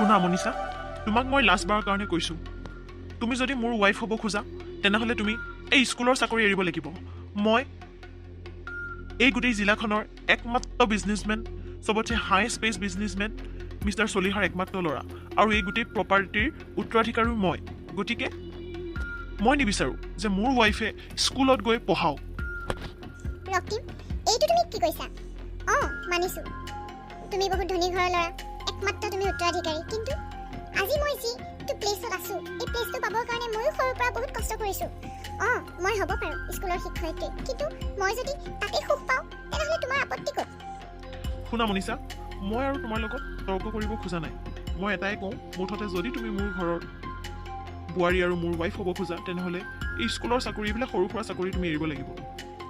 শুনা মনীষা, তোমাক মই লাষ্ট বাৰৰ কাৰণে কৈছোঁ, তুমি যদি মোৰ ৱাইফ হ'ব খোজা তেনেহ'লে তুমি এই স্কুলৰ চাকৰি এৰিব লাগিব। মই এই গোটেই জিলাখনৰ একমাত্ৰ বিজনেছমেন, চবতছে হায়েষ্ট পেজ বিজনেছমেন মিষ্টাৰ চলিহাৰ একমাত্ৰ ল'ৰা, আৰু এই গোটেই প্ৰপাৰ্টিৰ উত্তৰাধিকাৰীও মই। গতিকে মই নিবিচাৰোঁ যে মোৰ ৱাইফে স্কুলত গৈ পঢ়াওক। ৰক্তিম, এইটো তুমি কি কৈছা? মানিছোঁ, তুমি বহুত ধনী ঘৰৰ ল'ৰা, একমাত্ৰ তুমি উত্তৰাধিকাৰী। কিন্তু আজি মই যিটো প্লেচত আছোঁ, এই প্লেচটো পাবৰ কাৰণে ময়ো সৰুৰ পৰা বহুত কষ্ট কৰিছোঁ। মই হ'ব পাৰোঁ স্কুলৰ শিক্ষয়িত্ৰী, কিন্তু মই যদি তাতে সুখ পাওঁ তেনেহ'লে তোমাৰ আপত্তি ক'ত? শুনা মনীষা, মই আৰু তোমাৰ লগত তৰ্ক কৰিব খোজা নাই। মই এটাই কওঁ, মুঠতে যদি তুমি মোৰ ঘৰৰ বুৱাৰী আৰু মোৰ ৱাইফ হ'ব খোজা তেনেহ'লে এই স্কুলৰ চাকৰি, এইবিলাক সৰু সুৰা চাকৰি তুমি এৰিব লাগিব।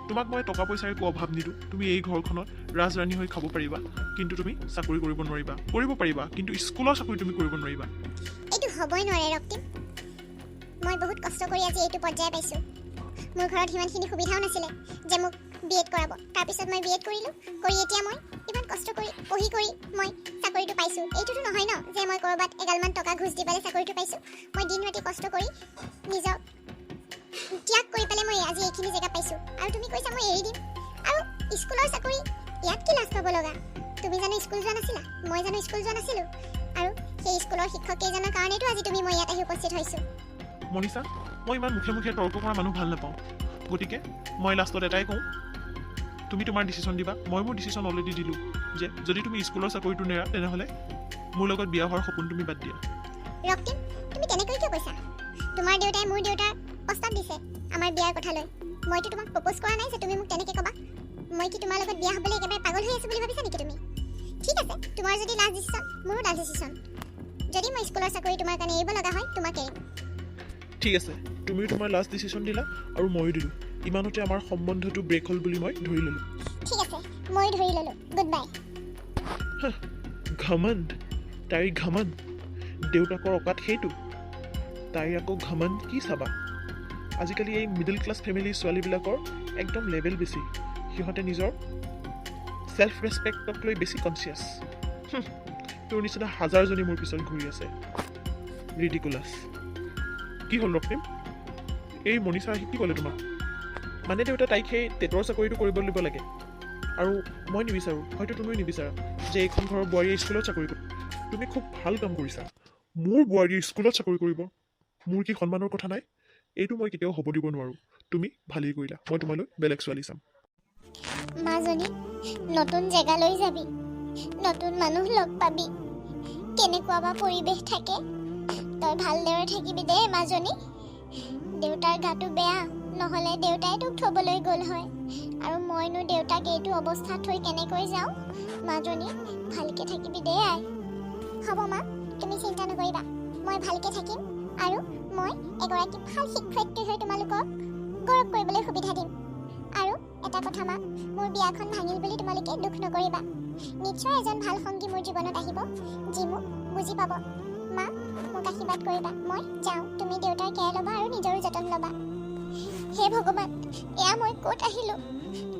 তোমাক মই টকা পইচাৰ একো অভাৱ নিদিওঁ। তুমি এই ঘৰখনত ৰাজৰাণী হৈ খাব পাৰিবা, কিন্তু তুমি চাকৰি কৰিব নোৱাৰিবা। কৰিব পাৰিবা, কিন্তু স্কুলৰ চাকৰি তুমি কৰিব নোৱাৰিবা। এইটো হ'বই নোৱাৰে ৰক্তিম। মই বহুত কষ্ট কৰি আজি এইটো পৰ্যায় পাইছোঁ। মোৰ ঘৰত সিমানখিনি সুবিধাও নাছিলে যে মোক BEd কৰাব। তাৰপিছত মই BEd কৰিলোঁ, কৰি এতিয়া মই ইমান কষ্ট কৰি পঢ়ি কৰি মই চাকৰিটো পাইছোঁ। এইটোতো নহয় ন যে মই ক'ৰবাত এগালমান টকা ঘোচ দি পেলাই চাকৰিটো পাইছোঁ। মই দিন ৰাতি কষ্ট কৰি নিজক ত্যাগ কৰি পেলাই মই আজি এইখিনি জেগা পাইছোঁ, আৰু তুমি কৈছা মই এৰি দিম? আৰু স্কুলৰ চাকৰি, ইয়াত কি লাজ পাব লগা? তুমি জানো স্কুল যোৱা নাছিলা? মই জানো স্কুল যোৱা নাছিলোঁ? আৰু সেই স্কুলৰ শিক্ষক কেইজনৰ কাৰণেতো আজি মই ইয়াত আহি উপস্থিত হৈছোঁ। মনীষা, মই ইমান মুখে মুখে তৰ্ক কৰা মানুহ ভাল নাপাওঁ। গতিকে মই লাষ্টত এটাই কওঁ, তুমি তোমাৰ ডিচিশ্যন দিবা। মই মোৰ ডিচিশ্যন অলৰেডি দিলোঁ যে যদি তুমি স্কুলৰ চাকৰিটো নেৰা তেনেহ'লে মোৰ লগত বিয়া হোৱাৰ সপোন তুমি বাদ দিয়া। ৰক্তিম, তুমি তেনেকৈ কিয় কৈছা? তোমাৰ দেউতাই মোৰ দেউতাৰ প্ৰস্তাৱ দিছে আমাৰ বিয়াৰ কথা লৈ। মইতো তোমাক প্ৰপ'জ কৰা নাই যে তুমি মোক তেনেকৈ ক'বা। মই কি তোমাৰ লগত বিয়া হ'বলৈ একেবাৰে পাগল হৈ আছোঁ বুলি ভাবিছা নেকি তুমি? ঠিক আছে, তোমাৰ যদি লাষ্ট ডিচিশ্যন, মোৰো লাষ্ট ডিচিশ্যন। যদি মই স্কুলৰ চাকৰি তোমাৰ কাৰণে এৰিব লগা হয়, তোমাক এৰিম। ঠিক আছে, তুমিও তোমাৰ লাষ্ট ডিচিশ্যন দিলা আৰু ময়ো দিলোঁ। ইমানতে আমাৰ সম্বন্ধটো ব্ৰেক হ'ল বুলি মই ধৰি ল'লোঁ। ঠিক আছে, ময়ো ধৰি ল'লোঁ। Good bye. ঘমণ্ড, তাইৰ ঘমণ্ড। দেউতাকৰ অকাত সেইটো, তাইৰ আকৌ ঘমণ্ড কি চাবা? আজিকালি এই মিডল ক্লাছ ফেমিলিৰ ছোৱালীবিলাকৰ একদম লেভেল বেছি। সিহঁতে নিজৰ ছেল্ফ ৰেচপেক্টক লৈ বেছি কনচিয়াছ। তোৰ নিচিনা হাজাৰজনী মোৰ পিছত ঘূৰি আছে। ৰিডিকুলাছ। কি হ'ল ৰক্তিম? এই মনীষা আহি কি ক'লে তোমাক? মানে দেউতা তাইক সেই টেটৰ চাকৰিটো কৰিব দিব লাগে, আৰু মই নিবিচাৰোঁ, হয়তো তুমিও নিবিচাৰা যে এইখন ঘৰৰ বোৱাৰীয়ে স্কুলত চাকৰি কৰিব। তুমি খুব ভাল কাম কৰিছা। মোৰ বোৱাৰীয়ে স্কুলত চাকৰি কৰিব, মোৰ কি সন্মানৰ কথা নাই? এইটো মই কেতিয়াও হ'ব দিব নোৱাৰোঁ। তুমি ভালেই কৰিলা, মই তোমালৈ বেলেগ ছোৱালী চাম। মাজনী, নতুন জেগালৈ যাবি, নতুন মানুহ লগ পাবি, কেনেকুৱা বা পৰিৱেশ থাকে। তই ভালদৰে থাকিবি দেই মাজনী। দেউতাৰ গাটো বেয়া, নহ'লে দেউতাই তোক থ'বলৈ গ'ল হয়, আৰু মইনো দেউতাক এইটো অৱস্থাত থৈ কেনেকৈ যাওঁ? মাজনী, ভালকৈ থাকিবি দেই আই। হ'ব মা, তুমি চিন্তা নকৰিবা। মই ভালকৈ থাকিম, আৰু মই এগৰাকী ভাল শিক্ষয়িত্ৰী হৈ তোমালোকক গৌৰৱ কৰিবলৈ সুবিধা দিম। আৰু এটা কথা মা, মোৰ বিয়াখন ভাঙিল বুলি তোমালোকে দুখ নকৰিবা। নিশ্চয় এজন ভাল সংগী মোৰ জীৱনত আহিব, যি মোক বুজি পাব। মা, মোক আশীৰ্বাদ কৰিবা। মই যাওঁ, তুমি দেউতাৰ কেয়াৰ ল'বা আৰু নিজৰো যতন ল'বা। হে ভগৱান, এয়া মই ক'ত আহিলোঁ?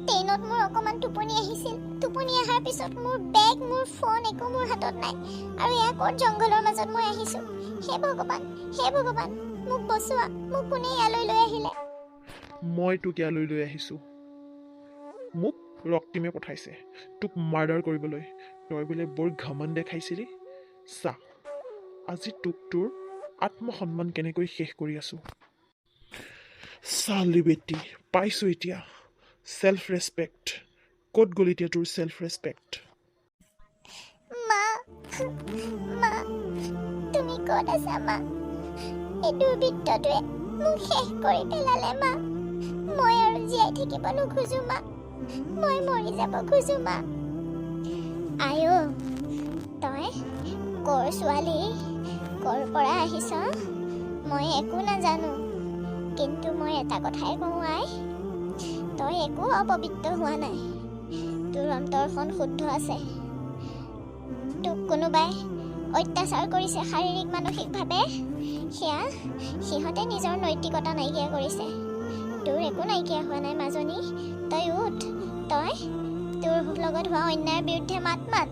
ট্ৰেইনত মোৰ অকণমান টোপনি আহিছিল। টোপনি অহাৰ পিছত মোৰ বেগ, মোৰ ফোন একো মোৰ হাতত নাই, আৰু এয়া ক'ত জংঘলৰ মাজত মই আহিছোঁ। হে ভগৱান, হে ভগৱান, মোক বচোৱা। মোক কোনে ইয়ালৈ লৈ আহিলে? মই তোক ইয়ালৈ লৈ আহিছোঁ। মোক ৰক্তিমে পঠাইছে তোক মাৰ্ডাৰ কৰিবলৈ। তই বোলে বৰ ঘমণ্ড দেখাইছিলি। চা, আজি তোক তোৰ আত্মসন্মান কেনেকৈ শেষ কৰি আছোঁ। চালি বেটি, পাইছোঁ এতিয়া ছেল্ফ ৰেচপেক্ট। ক'ত গ'ল এতিয়া তোৰ ছেল্ফ ৰেচপেক্ট? মা, মা, তুমি ক'ত আছা মা? এই দুৰ্বৃত্তটোৱে মোক শেষ কৰি পেলালে মা। মই আৰু জীয়াই থাকিব নোখোজোঁ মা, মই মৰি যাব খোজোঁ মা। আইও, তই ক'ৰ ছোৱালী, ক'ৰ পৰা আহিছ? মই একো নাজানো, কিন্তু মই এটা কথাই কওঁ আই, তই একো অপবিত্ৰ হোৱা নাই। তোৰ অন্তৰখন শুদ্ধ আছে। তোক কোনোবাই অত্যাচাৰ কৰিছে শাৰীৰিক মানসিকভাৱে, সেয়া সিহঁতে নিজৰ নৈতিকতা নাইকিয়া কৰিছে। তোৰ একো নাইকিয়া হোৱা নাই মাজনী। তই উঠ, তই তোৰ লগত হোৱা অন্যায়ৰ বিৰুদ্ধে মাত মাত।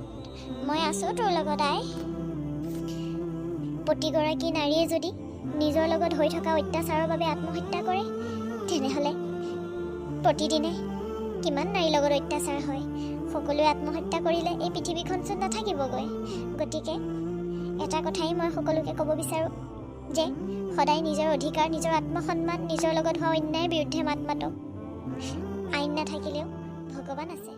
মই আছোঁ তোৰ লগত আই। প্ৰতিগৰাকী নাৰীয়ে যদি নিজৰ লগত হৈ থকা অত্যাচাৰৰ বাবে আত্মহত্যা কৰে, তেনেহ'লে প্ৰতিদিনে কিমান নাৰীৰ লগত অত্যাচাৰ হয়। সকলোৱে আত্মহত্যা কৰিলে এই পৃথিৱীখনচোন নাথাকিবগৈ। গতিকে এটা কথাই মই সকলোকে ক'ব বিচাৰোঁ যে সদায় নিজৰ অধিকাৰ, নিজৰ আত্মসন্মান, নিজৰ লগত হোৱা অন্যায়ৰ বিৰুদ্ধে মাত মাতক। আইন নাথাকিলেও ভগৱান আছে।